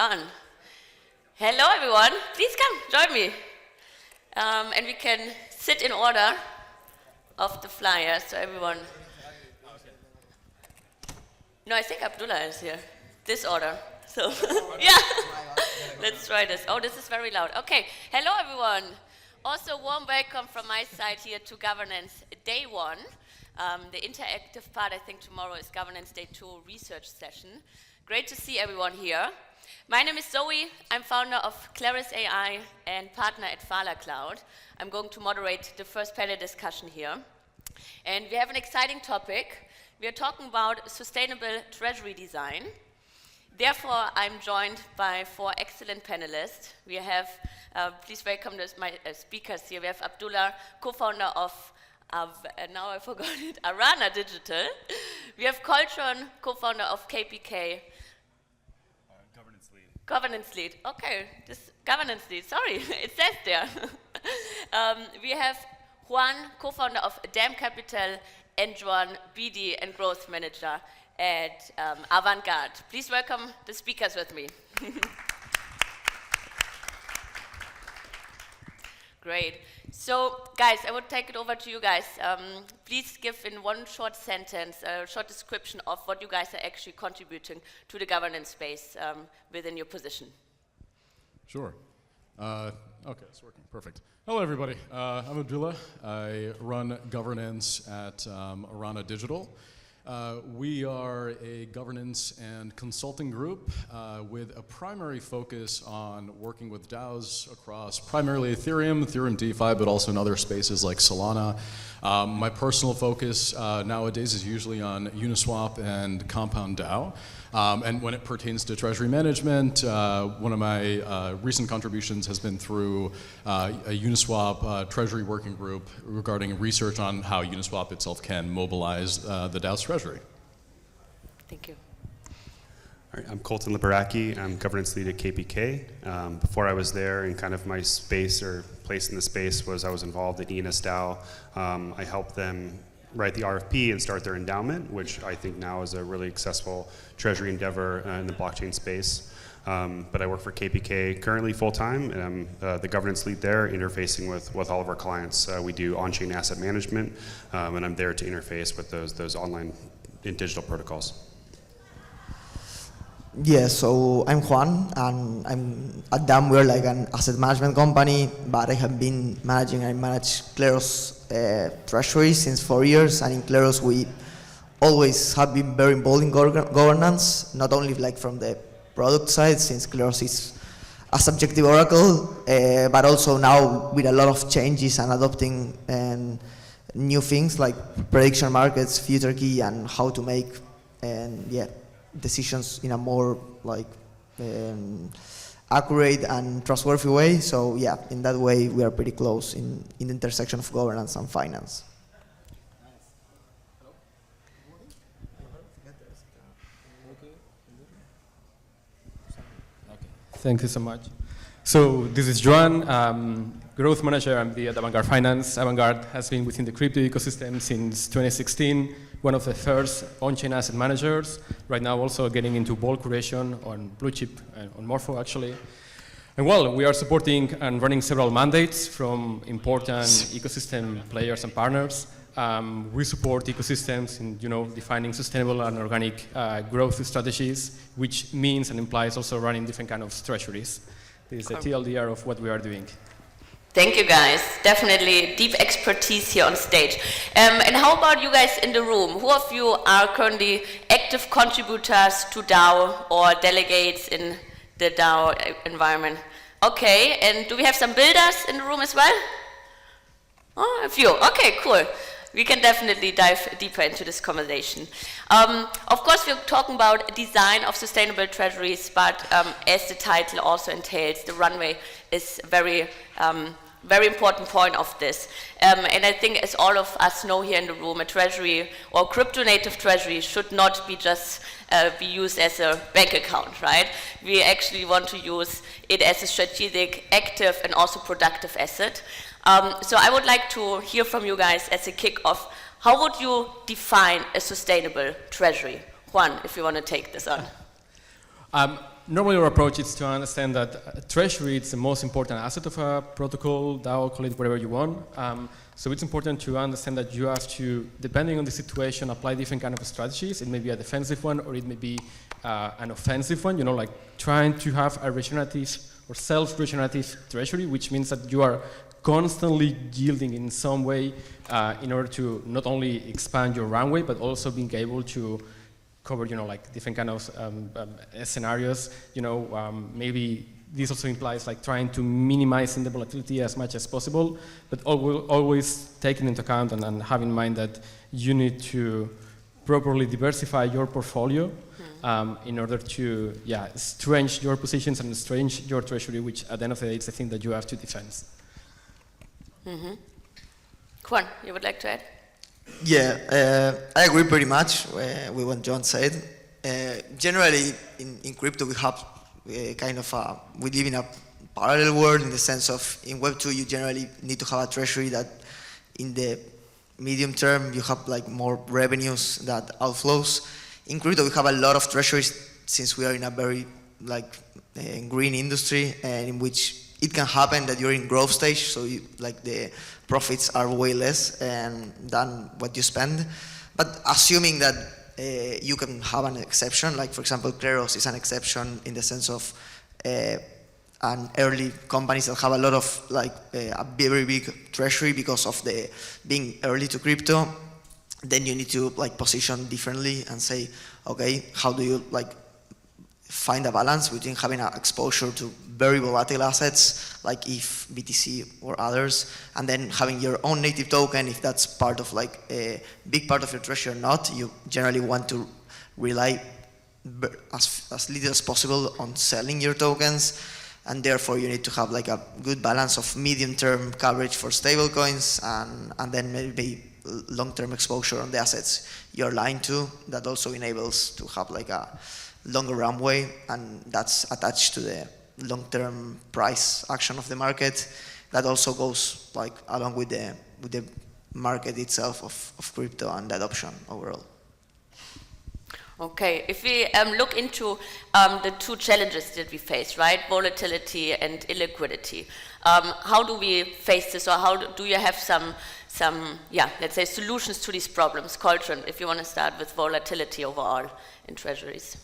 on. Hello, everyone. Please come, join me. And we can sit in order of the flyer, so everyone. No, I think Abdullah is here. This order. So, yeah. Let's try this. Oh, this is very loud. Okay. Hello, everyone. Also, warm welcome from my side here to Governance Day 1. The interactive part, I think tomorrow is Governance Day 2 research session. Great to see everyone here. My name is Zoe. I'm founder of Clarys AI and partner at Volatile. I'm going to moderate the first panel discussion here. And we have an exciting topic. We are talking about sustainable treasury design. Therefore, I'm joined by 4 excellent panelists. We have, please welcome my speakers here. We have Abdullah, co-founder of now I forgot it, Arana Digital. We have Colton, co-founder of KPK. Governance lead. Governance lead, okay, this governance lead, sorry, it says there. We have Juan, co-founder of DAMM Capital, and Joan, BD and growth manager at Avantgarde. Please welcome the speakers with me. Great. So, guys, I would take it over to you guys. Please give in one short sentence, a short description of what you guys are actually contributing to the governance space within your position. Sure. Okay, it's working. Perfect. Hello, everybody. I'm Abdullah. I run governance at Arana Digital. We are a governance and consulting group with a primary focus on working with DAOs across primarily Ethereum, DeFi, but also in other spaces like Solana. My personal focus nowadays is usually on Uniswap and Compound DAO. And when it pertains to treasury management, one of my recent contributions has been through a Uniswap treasury working group regarding research on how Uniswap itself can mobilize the DAO's treasury. Thank you. All right, I'm Colton Liberacki. I'm governance lead at KPK. Before I was there, in kind of my space or place in the space was I was involved in ENS DAO. I helped them write the RFP and start their endowment, which I think now is a really successful treasury endeavor in the blockchain space. But I work for KPK currently full-time, and I'm the governance lead there, interfacing with all of our clients. We do on-chain asset management, and I'm there to interface with those online and digital protocols. Yeah, so I'm Juan, and I'm at DAMM. We're like an asset management company, but I have been manage Clarys Treasury since 4 years, and in Clarys we always have been very involved in governance, not only like from the product side, since Clarys is a subjective oracle, but also now with a lot of changes and adopting new things like prediction markets, future key, and how to make decisions in a more like accurate and trustworthy way. So yeah, in that way we are pretty close in the intersection of governance and finance. Thank you so much. So this is Joan, growth manager. I'm the Avantgarde Finance. Avantgarde has been within the crypto ecosystem since 2016, one of the first on-chain asset managers. Right now also getting into ball creation on Blue Chip and on Morpho actually. And well, we are supporting and running several mandates from important ecosystem players and partners. We support ecosystems in defining sustainable and organic growth strategies, which means and implies also running different kind of treasuries. This is a TLDR of what we are doing. Thank you, guys. Definitely deep expertise here on stage. And how about you guys in the room? Who of you are currently active contributors to DAO or delegates in the DAO environment? Okay, and do we have some builders in the room as well? Oh, a few. Okay, cool. We can definitely dive deeper into this conversation. Of course, we're talking about design of sustainable treasuries, but as the title also entails, the runway is very important point of this. And I think, as all of us know here in the room, a treasury or crypto-native treasury should not be just be used as a bank account, right? We actually want to use it as a strategic, active, and also productive asset. So I would like to hear from you guys as a kick-off. How would you define a sustainable treasury? Juan, if you want to take this on. Normally our approach is to understand that treasury is the most important asset of a protocol, DAO, call it whatever you want. So it's important to understand that you have to, depending on the situation, apply different kind of strategies. It may be a defensive one or it may be an offensive one, like trying to have a regenerative or self-regenerative treasury, which means that you are constantly yielding in some way in order to not only expand your runway, but also being able to cover, like different kind of scenarios. Maybe this also implies like trying to minimizing the volatility as much as possible, but always taking into account and have in mind that you need to properly diversify your portfolio in order to, stretch your positions and stretch your treasury, which at the end of the day, it's the thing that you have to defend. Juan, you would like to add? Yeah, I agree pretty much with what John said. Generally, in crypto, we have we live in a parallel world in the sense of in Web2, you generally need to have a treasury that in the medium term, you have like more revenues than outflows. In crypto, we have a lot of treasuries since we are in a very green industry and in which it can happen that you're in growth stage, so the profits are way less than what you spend. But assuming that you can have an exception, like for example, Clarys is an exception in the sense of an early companies that have a lot of a very big treasury because of the being early to crypto. Then you need to position differently and say, okay, how do you find a balance between having an exposure to very volatile assets like ETH, BTC or others, and then having your own native token if that's part of a big part of your treasury or not. You generally want to rely as little as possible on selling your tokens, and therefore you need to have a good balance of medium-term coverage for stablecoins and then maybe long-term exposure on the assets you're aligned to. That also enables to have a longer runway, and that's attached to the long-term price action of the market. That also goes along with the market itself of crypto and the adoption overall. Okay, if we look into the two challenges that we face, right? Volatility and illiquidity. How do we face this, or how do you have some let's say solutions to these problems? Colton, if you want to start with volatility overall in treasuries.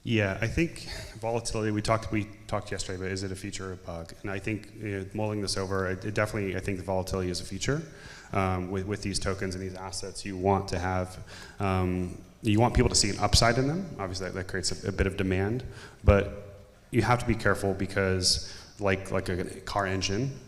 Yeah, I think volatility, we talked yesterday, but is it a feature or a bug? And I think mulling this over, I think the volatility is a feature. With these tokens and these assets, you want to have, you want people to see an upside in them. Obviously that creates a bit of demand, but you have to be careful because like a car engine,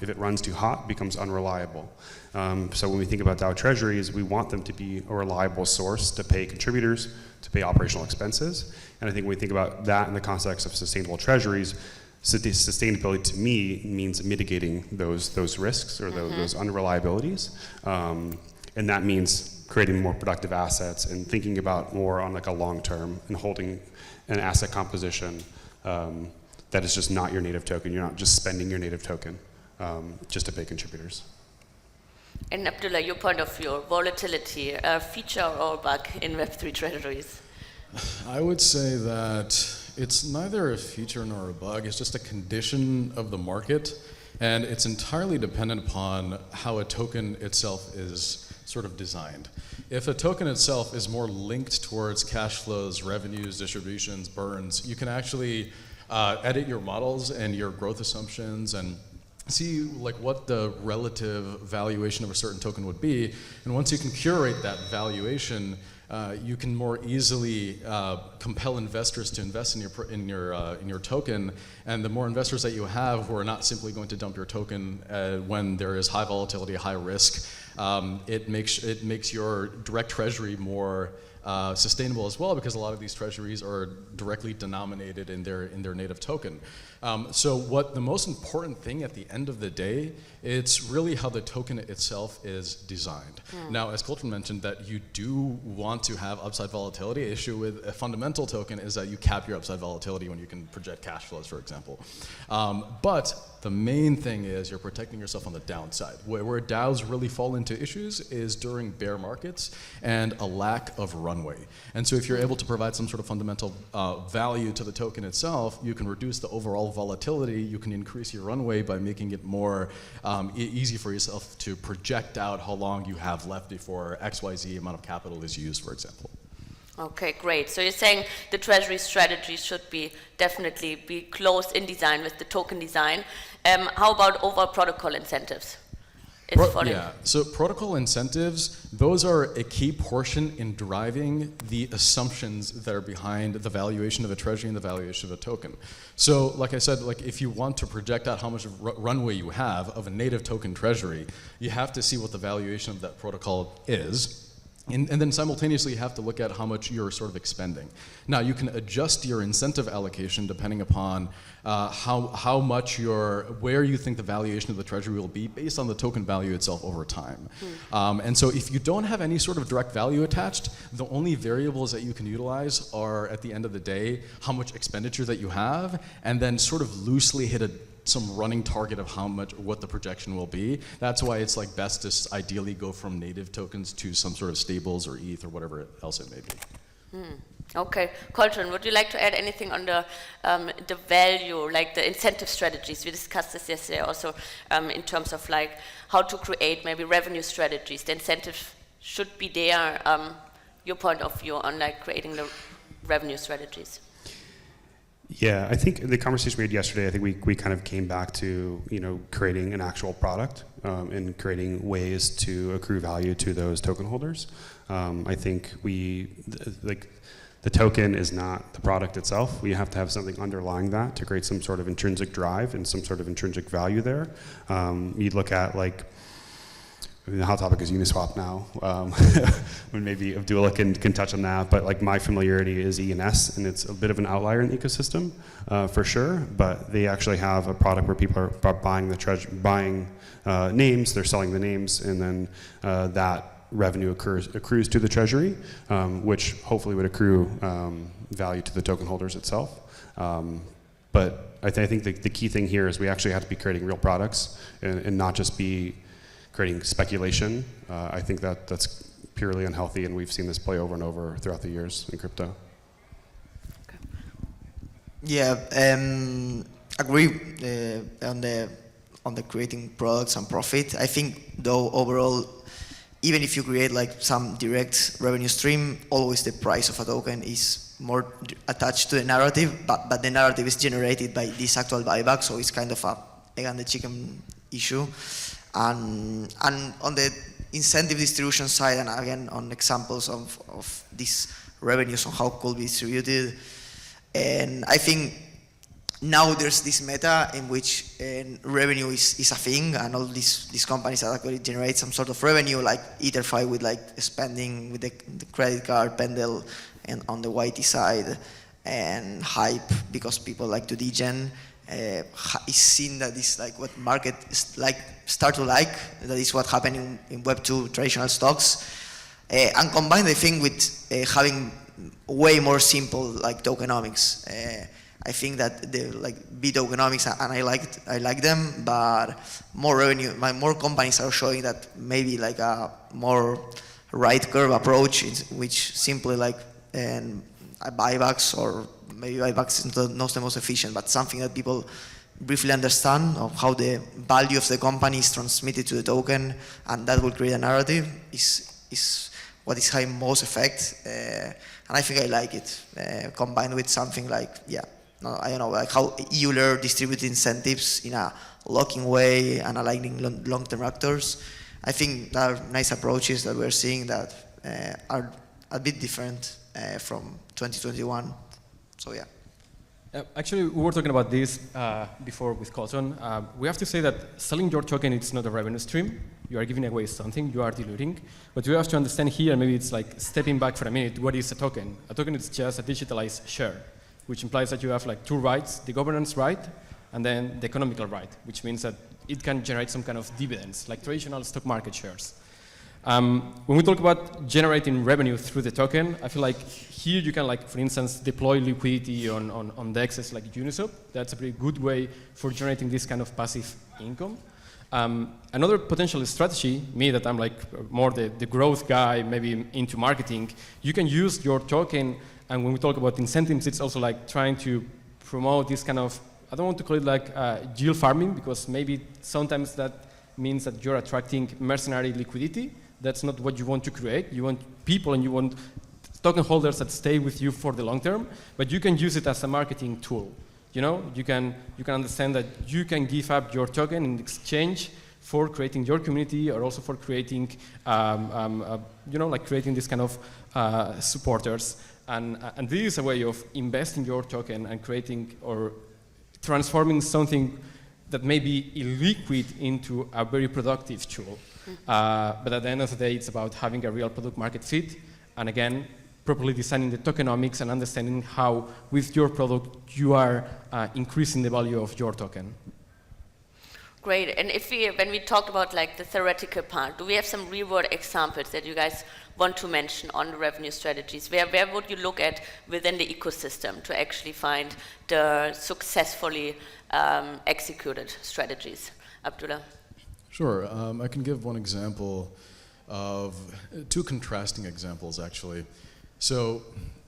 if it runs too hot, it becomes unreliable. So when we think about DAO treasuries, we want them to be a reliable source to pay contributors, to pay operational expenses. And I think when we think about that in the context of sustainable treasuries, sustainability to me means mitigating those risks or those unreliabilities. And that means creating more productive assets and thinking about more on a long term and holding an asset composition that is just not your native token. You're not just spending your native token just to pay contributors. And Abdullah, your point of view, volatility, a feature or bug in Web3 treasuries? I would say that it's neither a feature nor a bug. It's just a condition of the market, and it's entirely dependent upon how a token itself is sort of designed. If a token itself is more linked towards cash flows, revenues, distributions, burns, you can actually edit your models and your growth assumptions and see what the relative valuation of a certain token would be. And once you can curate that valuation, you can more easily compel investors to invest in your token. And the more investors that you have who are not simply going to dump your token when there is high volatility, high risk, it makes your direct treasury more sustainable as well, because a lot of these treasuries are directly denominated in their native token. So what the most important thing at the end of the day, it's really how the token itself is designed. Now, as Colton mentioned, that you do want to have upside volatility. Issue with a fundamental token is that you cap your upside volatility when you can project cash flows, for example. But the main thing is you're protecting yourself on the downside. Where DAOs really fall into issues is during bear markets and a lack of runway. And so if you're able to provide some sort of fundamental value to the token itself, you can reduce the overall volatility, you can increase your runway by making it more easy for yourself to project out how long you have left before XYZ amount of capital is used, for example. Okay, great. So you're saying the treasury strategy should definitely be close in design with the token design. How about over protocol incentives? Yeah, so protocol incentives, those are a key portion in driving the assumptions that are behind the valuation of a treasury and the valuation of a token. So like I said, like if you want to project out how much runway you have of a native token treasury, you have to see what the valuation of that protocol is. And then simultaneously you have to look at how much you're sort of expending. Now you can adjust your incentive allocation depending upon how much where you think the valuation of the treasury will be based on the token value itself over time. And so if you don't have any sort of direct value attached, the only variables that you can utilize are at the end of the day, how much expenditure that you have, and then sort of loosely hit some running target of what the projection will be. That's why it's like best to ideally go from native tokens to some sort of stables or ETH or whatever else it may be. Okay, Colton, would you like to add anything on the value, like the incentive strategies? We discussed this yesterday also in terms of like how to create maybe revenue strategies. The incentive should be there. Your point of view on like creating the revenue strategies. Yeah, I think the conversation we had yesterday, I think we kind of came back to, creating an actual product and creating ways to accrue value to those token holders. I think the token is not the product itself. We have to have something underlying that to create some sort of intrinsic drive and some sort of intrinsic value there. You look at the hot topic is Uniswap now. When maybe Abdullah can touch on that, but like my familiarity is ENS, and it's a bit of an outlier in the ecosystem for sure. But they actually have a product where people are buying names, they're selling the names, and then that revenue accrues to the treasury, which hopefully would accrue value to the token holders itself. But I think the key thing here is we actually have to be creating real products and not just be creating speculation. I think that's purely unhealthy, and we've seen this play over and over throughout the years in crypto. Okay. Yeah, agree on the creating products and profit. I think though overall, even if you create like some direct revenue stream, always the price of a token is more attached to the narrative, but the narrative is generated by this actual buyback, so it's kind of again the chicken issue. And on the incentive distribution side, and again on examples of these revenues on how it could be distributed, and I think now there's this meta in which revenue is a thing, and all these companies that actually generate some sort of revenue, like EtherFi with like spending with the credit card, Pendle, and on the YT side, and Hype because people like to degen. Is seen that is like what market is like start to like. That is what happened in Web2 traditional stocks, and combined I think with having way more simple like tokenomics. I think that the like tokenomics, and I like them, but more revenue, more companies are showing that maybe like a more right curve approach, which simply like buybacks, or maybe buybacks is not the most efficient, but something that people briefly understand of how the value of the company is transmitted to the token, and that will create a narrative is what is having most effect, and I think I like it, combined with something like, I don't know, like how Euler distributes incentives in a locking way and aligning long-term actors. I think there are nice approaches that we're seeing that are a bit different from 2021. So yeah. Actually, we were talking about this before with Colton. We have to say that selling your token, it's not a revenue stream. You are giving away something, you are diluting. But you have to understand here, maybe it's like stepping back for a minute, what is a token? A token is just a digitalized share, which implies that you have like two rights, the governance right and then the economical right, which means that it can generate some kind of dividends, like traditional stock market shares. When we talk about generating revenue through the token, I feel like here you can, like, for instance, deploy liquidity on DEXs like Uniswap. That's a pretty good way for generating this kind of passive income. Another potential strategy, me that I'm like more the growth guy, maybe into marketing, you can use your token, and when we talk about incentives, it's also like trying to promote this kind of, I don't want to call it like yield farming, because maybe sometimes that means that you're attracting mercenary liquidity. That's not what you want to create. You want people and you want token holders that stay with you for the long term, but you can use it as a marketing tool. You know, you can understand that you can give up your token in exchange for creating your community, or also for creating, you know, like creating this kind of supporters. And this is a way of investing your token and creating or transforming something that may be illiquid into a very productive tool. But at the end of the day, it's about having a real product market fit, and again, properly designing the tokenomics and understanding how, with your product, you are increasing the value of your token. Great. And when we talked about like the theoretical part, do we have some real-world examples that you guys want to mention on the revenue strategies? Where would you look at within the ecosystem to actually find the successfully executed strategies? Abdullah? Sure. I can give one example of two contrasting examples, actually. So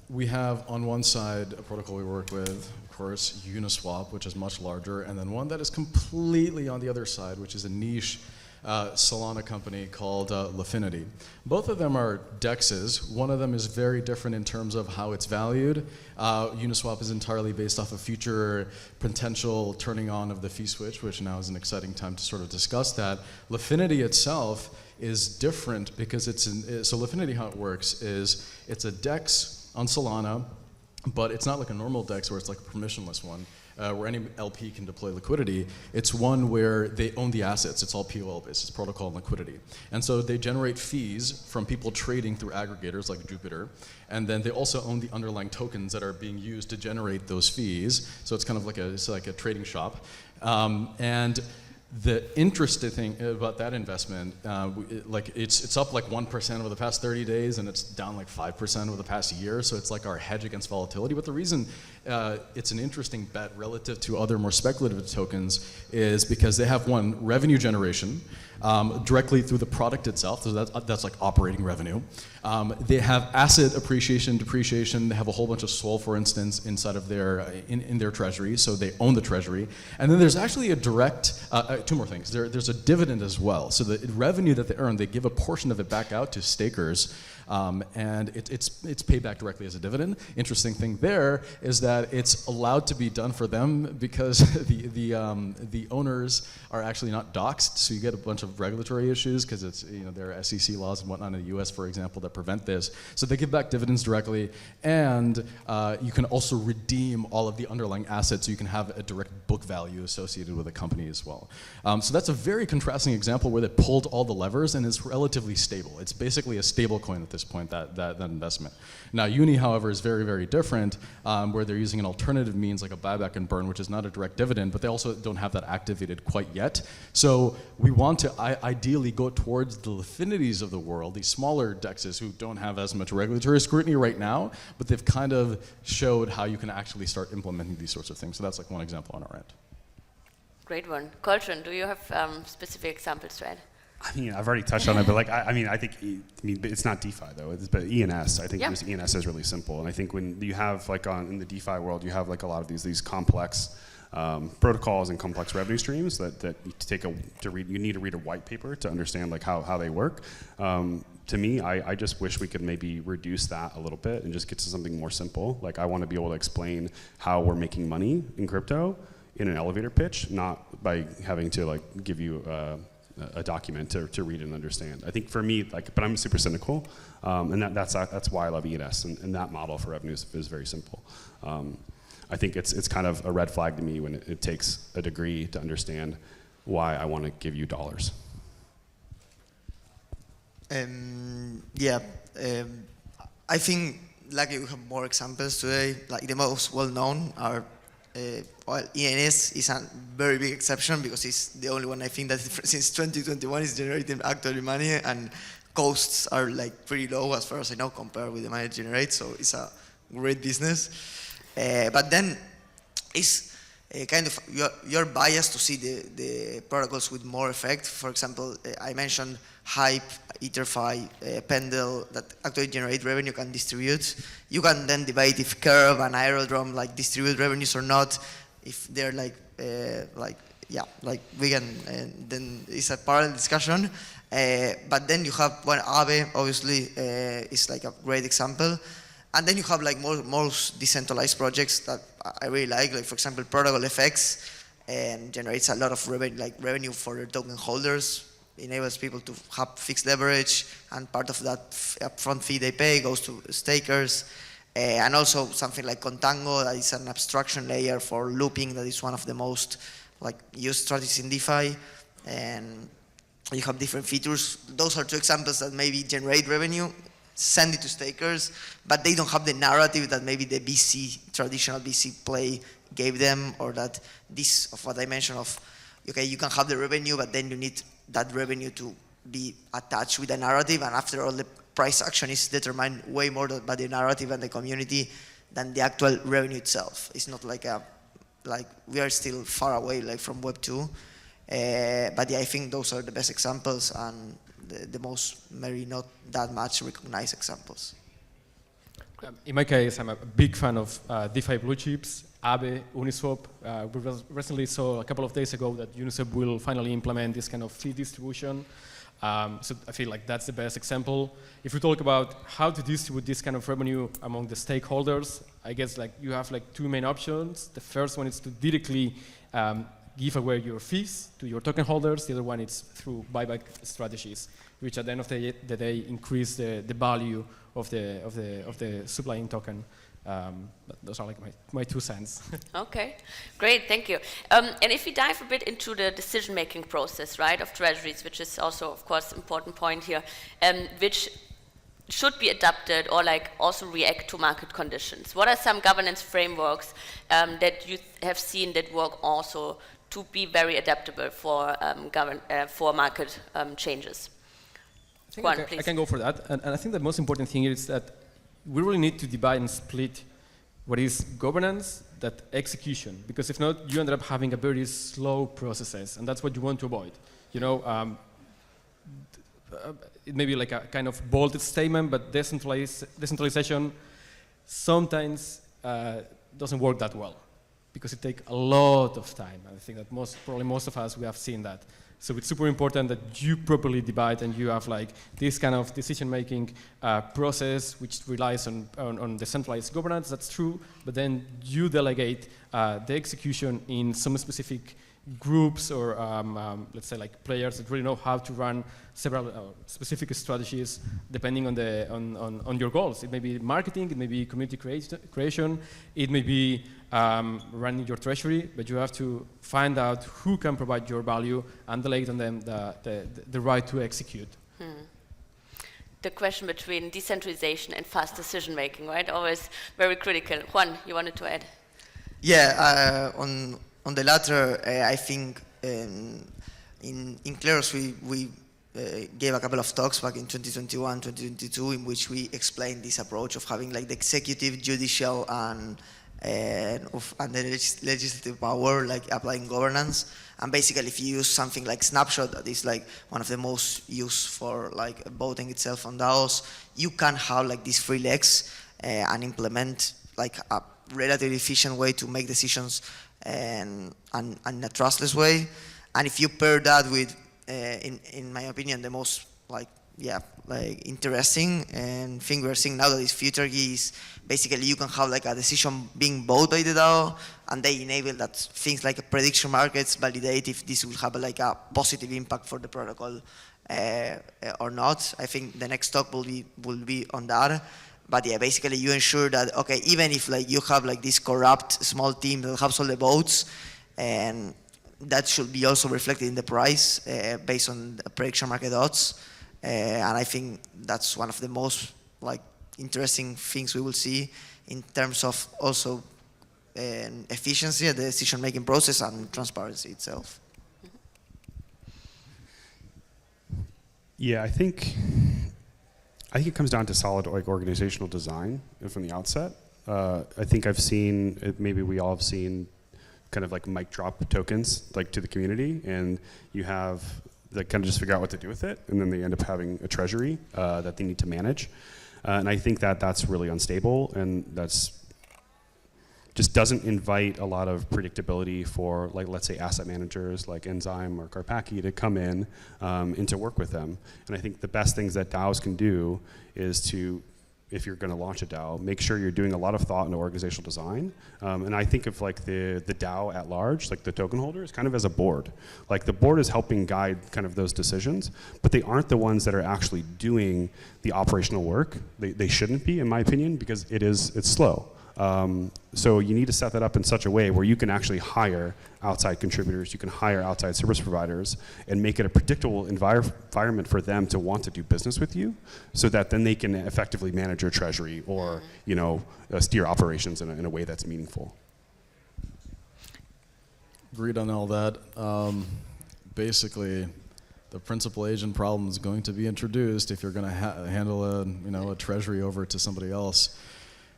we have on one side a protocol we work with, of course, Uniswap, which is much larger, and then one that is completely on the other side, which is a niche Solana company called Lifinity. Both of them are DEXs. One of them is very different in terms of how it's valued. Uniswap is entirely based off of future potential turning on of the fee switch, which now is an exciting time to sort of discuss that. Lifinity itself is different because so Lifinity, how it works is it's a DEX on Solana, but it's not like a normal DEX where it's like a permissionless one, where any LP can deploy liquidity. It's one where they own the assets. It's all POL based. It's protocol and liquidity. And so they generate fees from people trading through aggregators like Jupiter. And then they also own the underlying tokens that are being used to generate those fees. So it's kind of like a trading shop. And the interesting thing about that investment, it's up like 1% over the past 30 days, and it's down like 5% over the past year. So it's like our hedge against volatility. But the reason it's an interesting bet relative to other more speculative tokens is because they have one, revenue generation directly through the product itself. So that's like operating revenue. They have asset appreciation, depreciation. They have a whole bunch of SOL, for instance, inside of in their treasury. So they own the treasury. And then there's actually a direct, two more things. There's a dividend as well. So the revenue that they earn, they give a portion of it back out to stakers. And it's paid back directly as a dividend. Interesting thing there is that it's allowed to be done for them because the owners are actually not doxed, so you get a bunch of regulatory issues because it's, there are SEC laws and whatnot in the US, for example, that prevent this. So they give back dividends directly, and you can also redeem all of the underlying assets, so you can have a direct book value associated with a company as well. So that's a very contrasting example where they pulled all the levers and it's relatively stable. It's basically a stable coin at this point, that investment. Now Uni, however, is very, very different, where they're using an alternative means like a buyback and burn, which is not a direct dividend, but they also don't have that activated quite yet. So we want to ideally go towards the Lifinities of the world, these smaller DEXs who don't have as much regulatory scrutiny right now, but they've kind of showed how you can actually start implementing these sorts of things. So that's like one example on our end. Great one. Colton, do you have specific examples to add? I mean, I've already touched on it, but like, I think it's not DeFi though. But ENS, I think ENS is really simple, and I think when you have like in the DeFi world, you have like a lot of these complex protocols and complex revenue streams that you need to read a white paper to understand like how they work. To me, I just wish we could maybe reduce that a little bit and just get to something more simple. Like I want to be able to explain how we're making money in crypto in an elevator pitch, not by having to like give you a document to read and understand. I think for me, but I'm super cynical, and that's why I love ENS, and that model for revenues is very simple. I think it's kind of a red flag to me when it takes a degree to understand why I want to give you dollars. I think like we have more examples today. Like the most well-known are well, ENS is a very big exception because it's the only one I think that since 2021 is generating actually money, and costs are like pretty low as far as I know compared with the money it generates. So it's a great business. But then it's kind of you're biased to see the protocols with more effect. For example, I mentioned Hype, Etherfi, Pendle that actually generate revenue, can distribute. You can then debate if Curve and Aerodrome like distribute revenues or not. If they're like we can, then it's a parallel discussion. But then you have Aave, obviously, is like a great example. And then you have like most decentralized projects that I really like for example, Protocol FX, generates a lot of revenue for their token holders, enables people to have fixed leverage, and part of that upfront fee they pay goes to stakers. And also something like Contango, that is an abstraction layer for looping, that is one of the most used strategies in DeFi. And you have different features. Those are two examples that maybe generate revenue, send it to stakers, but they don't have the narrative that maybe the traditional VC play gave them, or that this, of what I mentioned of, okay, you can have the revenue, but then you need that revenue to be attached with the narrative, and after all, the price action is determined way more by the narrative and the community than the actual revenue itself. It's not like we are still far away from Web 2, but yeah, I think those are the best examples, and the most maybe not that much recognized examples. In my case, I'm a big fan of DeFi blue chips, Aave, Uniswap. We recently saw a couple of days ago that Uniswap will finally implement this kind of fee distribution. So I feel like that's the best example. If we talk about how to distribute this kind of revenue among the stakeholders, I guess you have two main options. The first one is to directly give away your fees to your token holders. The other one is through buyback strategies, which at the end of the day increase the value of the supplying token. Those are my 2 cents. Okay, great, thank you. And if we dive a bit into the decision-making process, right, of treasuries, which is also, of course, an important point here, which should be adapted or also react to market conditions. What are some governance frameworks that you have seen that work also to be very adaptable for market changes? Juan, please. I can go for that. And I think the most important thing is that we really need to divide and split what is governance, that execution. Because if not, you end up having a very slow processes, and that's what you want to avoid. It may be a kind of bold statement, but decentralization sometimes doesn't work that well, because it takes a lot of time. I think that probably most of us, we have seen that. So it's super important that you properly divide and you have this kind of decision-making process which relies on decentralized governance, that's true, but then you delegate the execution in some specific groups or let's say players that really know how to run several specific strategies depending on your goals. It may be marketing, it may be community creation, it may be running your treasury, but you have to find out who can provide your value and delegate on them the right to execute. The question between decentralization and fast decision making, right? Always very critical. Juan, you wanted to add? Yeah, on the latter, I think in Clarys we gave a couple of talks back in 2021, 2022, in which we explained this approach of having the executive, judicial, and the legislative power, applying governance. And basically, if you use something like Snapshot, that is one of the most used for voting itself on DAOs, you can have these 3 legs and implement a relatively efficient way to make decisions and in a trustless way. And if you pair that with, in my opinion, the most interesting thing we're seeing now that is future key is basically you can have a decision being bought by the DAO, and they enable that things like prediction markets validate if this will have a positive impact for the protocol or not. I think the next talk will be on that. But yeah, basically you ensure that, okay, even if you have this corrupt small team that has all the votes, and that should be also reflected in the price based on the prediction market odds. And I think that's one of the most interesting things we will see in terms of also efficiency of the decision-making process and transparency itself. Yeah, I think it comes down to solid like organizational design from the outset. I think I've seen, maybe we all have seen, kind of like mic drop tokens like to the community, and you have they kind of just figure out what to do with it, and then they end up having a treasury that they need to manage. And I think that that's really unstable, and that's just doesn't invite a lot of predictability for, like, let's say asset managers like Enzyme or Karpaki to come in and to work with them. And I think the best things that DAOs can do is to, if you're going to launch a DAO, make sure you're doing a lot of thought into organizational design. And I think of like the DAO at large, like the token holders, kind of as a board. Like the board is helping guide kind of those decisions, but they aren't the ones that are actually doing the operational work. They shouldn't be, in my opinion, because it's slow. So you need to set that up in such a way where you can actually hire outside contributors, you can hire outside service providers, and make it a predictable environment for them to want to do business with you, so that then they can effectively manage your treasury or steer operations in a way that's meaningful. Agreed on all that. Basically, the principal agent problem is going to be introduced if you're going to handle a treasury over to somebody else.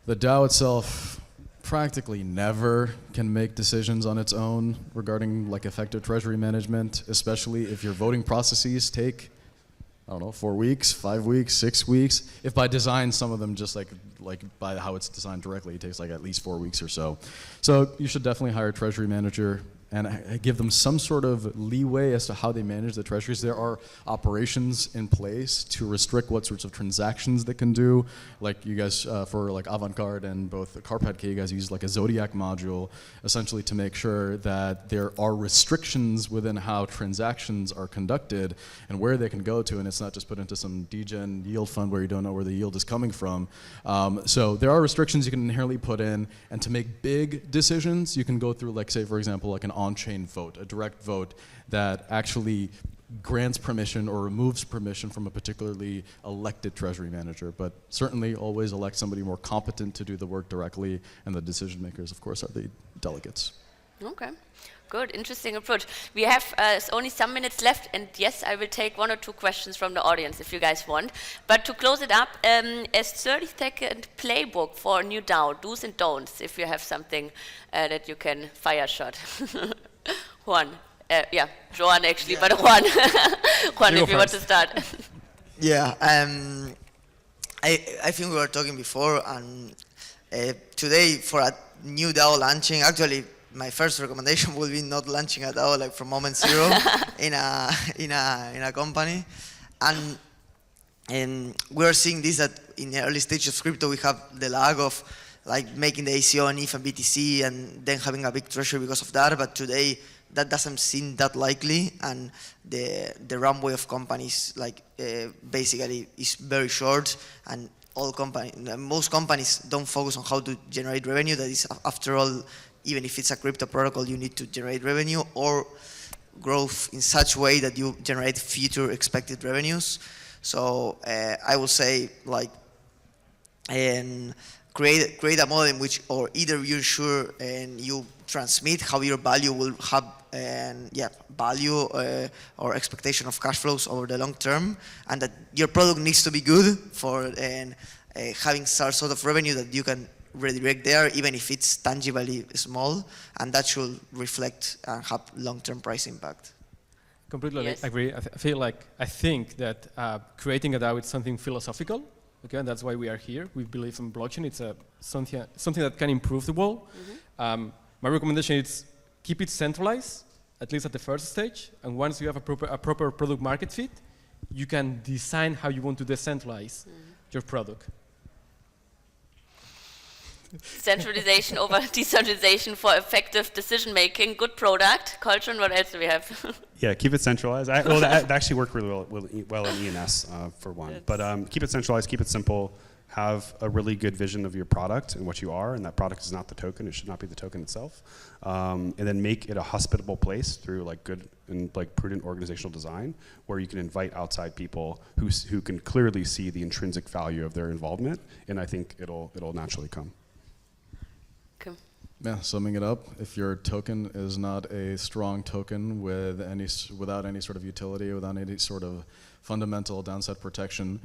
The DAO itself practically never can make decisions on its own regarding like effective treasury management, especially if your voting processes take, I don't know, 4 weeks, 5 weeks, 6 weeks. If by design, some of them just like by how it's designed directly, it takes like at least 4 weeks or so. So you should definitely hire a treasury manager and give them some sort of leeway as to how they manage the treasuries. There are operations in place to restrict what sorts of transactions they can do. Like you guys, for like Avantgarde and both Karpatki, you guys use like a Zodiac module, essentially to make sure that there are restrictions within how transactions are conducted and where they can go to, and it's not just put into some degen yield fund where you don't know where the yield is coming from. So there are restrictions you can inherently put in, and to make big decisions, you can go through, like, say, for example, like an on-chain vote, a direct vote that actually grants permission or removes permission from a particularly elected treasury manager. But certainly always elect somebody more competent to do the work directly, and the decision makers, of course, are the delegates. Okay. Good, interesting approach. We have only some minutes left, and yes, I will take 1 or 2 questions from the audience if you guys want. But to close it up, a 30-second playbook for a new DAO, do's and don'ts, if you have something that you can fire shot. Juan, yeah, Joan actually, yeah. But Juan, Juan, if you want to start. Yeah, I think we were talking before, and today for a new DAO launching, actually, my first recommendation will be not launching a DAO like from moment zero in a company, and we're seeing this that in the early stages of crypto we have the lag of like making the ACO and ETH and BTC and then having a big treasury because of that. But today that doesn't seem that likely, and the runway of companies like basically is very short, and most companies don't focus on how to generate revenue. That is, after all, even if it's a crypto protocol, you need to generate revenue or growth in such a way that you generate future expected revenues. So I would say, like, create a model in which, or either you ensure and you transmit how your value will have value or expectation of cash flows over the long term, and that your product needs to be good for having some sort of revenue that you can redirect there, even if it's tangibly small, and that should reflect and have long-term price impact. Completely agree. I think that creating a DAO is something philosophical. Okay, and that's why we are here. We believe in blockchain. It's something that can improve the world. Mm-hmm. My recommendation is keep it centralized, at least at the first stage. And once you have a proper product market fit, you can design how you want to decentralize your product. Centralization over decentralization for effective decision making. Good product. Colton, what else do we have? Yeah, keep it centralized. That actually worked really well in ENS for one. But keep it centralized, keep it simple. Have a really good vision of your product and what you are, and that product is not the token. It should not be the token itself. And then make it a hospitable place through like good and like prudent organizational design, where you can invite outside people who can clearly see the intrinsic value of their involvement. And I think it'll naturally come. Yeah, summing it up, if your token is not a strong token without any sort of utility, without any sort of fundamental downside protection,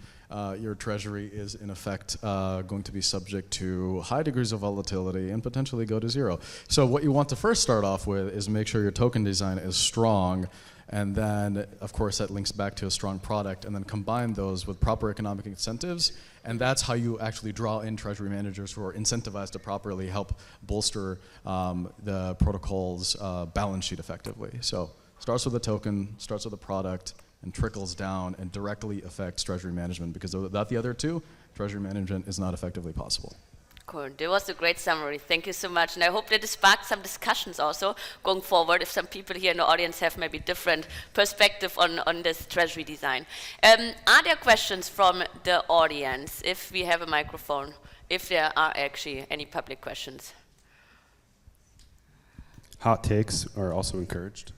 your treasury is in effect going to be subject to high degrees of volatility and potentially go to zero. So what you want to first start off with is make sure your token design is strong, and then of course that links back to a strong product, and then combine those with proper economic incentives, and that's how you actually draw in treasury managers who are incentivized to properly help bolster the protocol's balance sheet effectively. So starts with a token, starts with a product, and trickles down and directly affects treasury management, because without the other two, treasury management is not effectively possible. Cool. That was a great summary. Thank you so much. And I hope that it sparked some discussions also going forward, if some people here in the audience have maybe different perspective on this treasury design. Are there questions from the audience, if we have a microphone, if there are actually any public questions? Hot takes are also encouraged.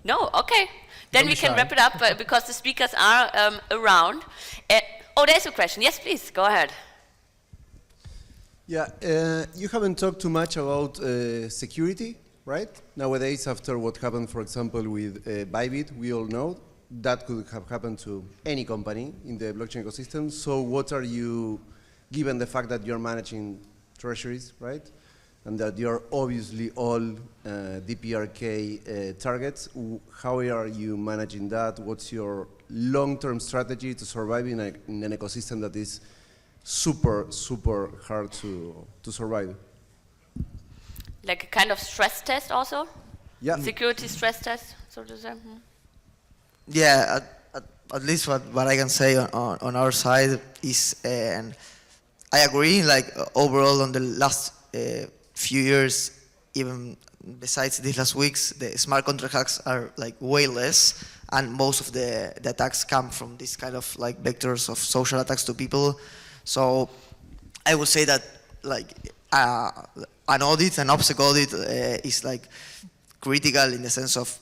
No? Okay. Then we can wrap it up because the speakers are around. Oh, there's a question. Yes, please. Go ahead. Yeah, you haven't talked too much about security, right? Nowadays, after what happened, for example, with Bybit, we all know that could have happened to any company in the blockchain ecosystem. So what are you, given the fact that you're managing treasuries, right? And that you're obviously all DPRK targets, how are you managing that? What's your long-term strategy to survive in an ecosystem that is super, super hard to survive? Like a kind of stress test also? Yeah. Security stress test, so to say? Yeah, at least what I can say on our side is, and I agree, like overall on the last few years, even besides these last weeks, the smart contract hacks are like way less, and most of the attacks come from this kind of like vectors of social attacks to people. So I would say that like an audit, an OPSEC audit is like critical in the sense of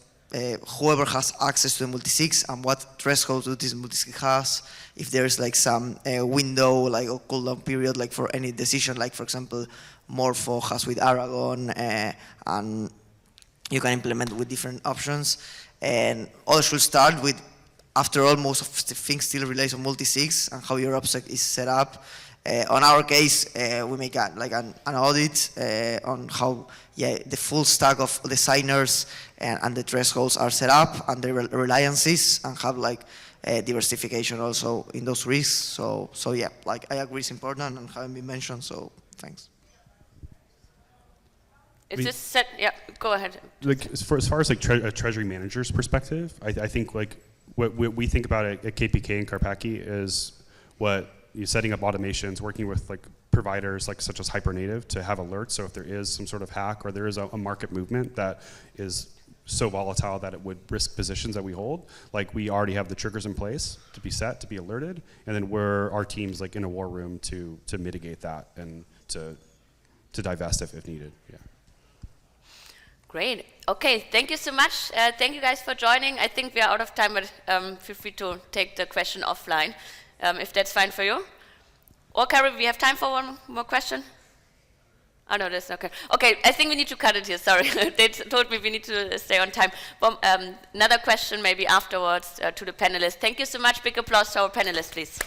whoever has access to the multi-sig and what threshold this multi-sig has, if there's like some window, like a cooldown period, like for any decision, like for example, Morpho has with Aragon, and you can implement with different options. And all should start with, after all, most of the things still relates on multi-sigs and how your OPSEC is set up. On our case, we make an audit on how the full stack of the signers and the thresholds are set up, and the reliances, and have like diversification also in those risks. So yeah, like I agree it's important and haven't been mentioned, so thanks. It's just set, yeah, go ahead. Like as far as like a treasury manager's perspective, I think like what we think about at KPK and Karpaki is what you're setting up automations, working with like providers like such as Hypernative to have alerts. So if there is some sort of hack or there is a market movement that is so volatile that it would risk positions that we hold, like we already have the triggers in place to be set, to be alerted, and then our team's like in a war room to mitigate that and to divest if needed. Yeah. Great. Okay, thank you so much. Thank you guys for joining. I think we are out of time, but feel free to take the question offline, if that's fine for you. Or Carrie, we have time for one more question? Oh, no, that's okay. Okay, I think we need to cut it here, sorry. They told me we need to stay on time. But, another question maybe afterwards to the panelists. Thank you so much. Big applause to our panelists, please.